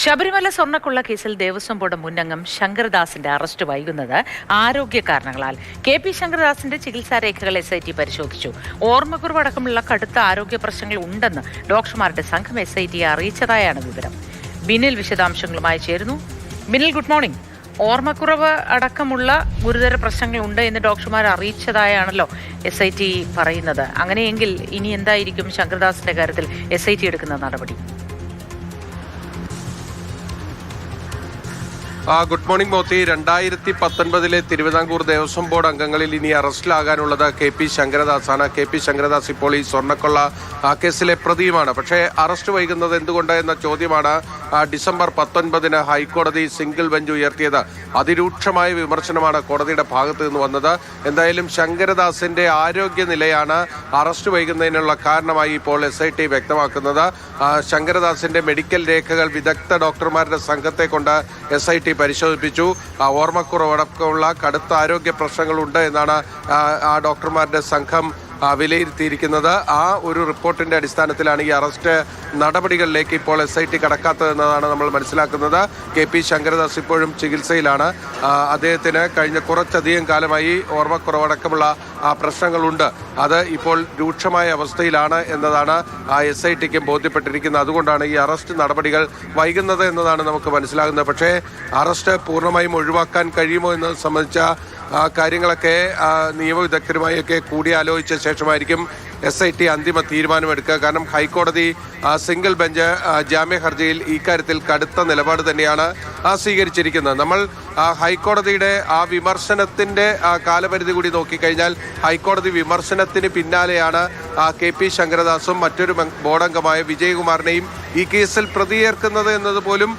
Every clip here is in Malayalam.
ശബരിമല സ്വർണ്ണക്കൊള്ള കേസിൽ ദേവസ്വം ബോർഡ് മുന്നംഗം ശങ്കരദാസിന്റെ അറസ്റ്റ് വൈകുന്നത് ആരോഗ്യ കാരണങ്ങളാൽ. കെ.പി. ശങ്കരദാസിന്റെ ചികിത്സാ രേഖകൾ SIT പരിശോധിച്ചു. ഓർമ്മക്കുറവടക്കമുള്ള കടുത്ത ആരോഗ്യ പ്രശ്നങ്ങൾ ഉണ്ടെന്ന് ഡോക്ടർമാരുടെ സംഘം SITയെ അറിയിച്ചതായാണ് വിവരം. ബിനിൽ വിശദാംശങ്ങളുമായി ചേരുന്നു. Binil, good morning. ഓർമ്മക്കുറവ് അടക്കമുള്ള ഗുരുതര പ്രശ്നങ്ങൾ ഉണ്ട് എന്ന് ഡോക്ടർമാർ അറിയിച്ചതായാണല്ലോ SIT പറയുന്നത്. അങ്ങനെയെങ്കിൽ ഇനി എന്തായിരിക്കും ശങ്കരദാസിന്റെ കാര്യത്തിൽ SIT എടുക്കുന്ന നടപടി? Good morning Moti. 2019 Thiruvithamkur Devaswom board അംഗങ്ങളിൽ ഇനി അറസ്റ്റിലാകാനുള്ളത് കെ.പി. ശങ്കരദാസാണ്. കെ.പി. ശങ്കരദാസ് ഇപ്പോൾ ഈ സ്വർണ്ണക്കൊള്ള കേസിലെ പ്രതിയുമാണ്. പക്ഷേ അറസ്റ്റ് വൈകുന്നത് എന്തുകൊണ്ട് എന്ന ചോദ്യമാണ് ഡിസംബർ 19 ഹൈക്കോടതി സിംഗിൾ ബെഞ്ച് ഉയർത്തിയത്. അതിരൂക്ഷമായ വിമർശനമാണ് കോടതിയുടെ ഭാഗത്ത് നിന്ന് വന്നത്. എന്തായാലും ശങ്കരദാസിന്റെ ആരോഗ്യനിലയാണ് അറസ്റ്റ് വൈകുന്നതിനുള്ള കാരണമായി ഇപ്പോൾ SIT വ്യക്തമാക്കുന്നത്. ശങ്കരദാസിന്റെ മെഡിക്കൽ രേഖകൾ വിദഗ്ധ ഡോക്ടർമാരുടെ സംഘത്തെ കൊണ്ട് SIT പരിശോധിപ്പിച്ചു. ഓർമ്മക്കുറവടക്കമുള്ള കടുത്ത ആരോഗ്യ പ്രശ്നങ്ങളുണ്ട് എന്നാണ് ആ ഡോക്ടർമാരുടെ സംഘം വിലയിരുത്തിയിരിക്കുന്നത്. ആ ഒരു റിപ്പോർട്ടിന്റെ അടിസ്ഥാനത്തിലാണ് ഈ അറസ്റ്റ് നടപടികളിലേക്ക് ഇപ്പോൾ SIT കടക്കാത്തതെന്നതാണ് നമ്മൾ മനസ്സിലാക്കുന്നത്. കെ.പി. ശങ്കരദാസ് ഇപ്പോഴും ചികിത്സയിലാണ്. അദ്ദേഹത്തിന് കഴിഞ്ഞ കുറച്ചധികം കാലമായി ഓർമ്മക്കുറവടക്കമുള്ള പ്രശ്നങ്ങളുണ്ട്. അത് ഇപ്പോൾ രൂക്ഷമായ അവസ്ഥയിലാണ് എന്നതാണ് SITക്കും ബോധ്യപ്പെട്ടിരിക്കുന്നത്. അതുകൊണ്ടാണ് ഈ അറസ്റ്റ് നടപടികൾ വൈകുന്നത് എന്നതാണ് നമുക്ക് മനസ്സിലാകുന്നത്. പക്ഷേ അറസ്റ്റ് പൂർണ്ണമായും ഒഴിവാക്കാൻ കഴിയുമോ എന്നത് സംബന്ധിച്ച കാര്യങ്ങളൊക്കെ നിയമവിദഗ്ധരുമായൊക്കെ കൂടിയാലോചിച്ച ശേഷമായിരിക്കും SIT അന്തിമ തീരുമാനമെടുക്കുക. കാരണം ഹൈക്കോടതി സിംഗിൾ ബെഞ്ച് ജാമ്യ ഹർജിയിൽ ഇക്കാര്യത്തിൽ കടുത്ത നിലപാട് തന്നെയാണ് സ്വീകരിച്ചിരിക്കുന്നത്. നമ്മൾ ഹൈക്കോടതിയുടെ ആ വിമർശനത്തിന്റെ കാലപരിധി കൂടി നോക്കിക്കഴിഞ്ഞാൽ ഹൈക്കോടതി വിമർശനത്തിന് പിന്നാലെയാണ് കെ.പി. ശങ്കരദാസും മറ്റൊരു ബോർഡംഗമായ വിജയകുമാറിനെയും ഈ കേസിൽ പ്രതിയേർക്കുന്നത് എന്നത് പോലും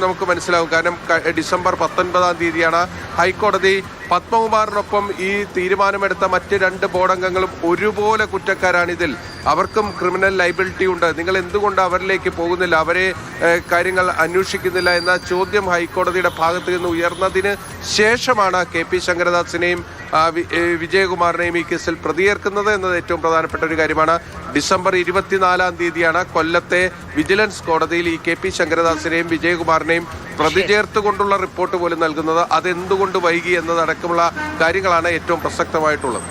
നമുക്ക് മനസ്സിലാവും. കാരണം ഡിസംബർ 19 ഹൈക്കോടതി പത്മകുമാറിനൊപ്പം ഈ തീരുമാനമെടുത്ത മറ്റ് 2 ബോർഡംഗങ്ങളും ഒരുപോലെ കുറ്റക്കാരാണിതിൽ. അവർക്കും ക്രിമിനൽ ലൈബിലിറ്റി ഉണ്ട്. നിങ്ങൾ എന്തുകൊണ്ട് അവരിലേക്ക് പോകുന്നില്ല, അവരെ കാര്യങ്ങൾ അന്വേഷിക്കുന്നില്ല എന്ന ചോദ്യം ഹൈക്കോടതിയുടെ ഭാഗത്ത് നിന്ന് ഉയർന്നതിന് ശേഷമാണ് കെ.പി. ശങ്കരദാസിനെയും വിജയകുമാറിനെയും ഈ കേസിൽ പ്രതിയേർക്കുന്നത് എന്നത് ഏറ്റവും പ്രധാനപ്പെട്ട ഒരു കാര്യമാണ്. ഡിസംബർ 24 കൊല്ലത്തെ വിജിലൻസ് കോടതിയിൽ ഈ കെ.പി. ശങ്കരദാസിനെയും വിജയകുമാറിനെയും പ്രതി ചേർത്തുകൊണ്ടുള്ള റിപ്പോർട്ട് പോലും നൽകുന്നത്. അതെന്തുകൊണ്ട് വൈകി എന്നതടക്കമുള്ള കാര്യങ്ങളാണ് ഏറ്റവും പ്രസക്തമായിട്ടുള്ളത്.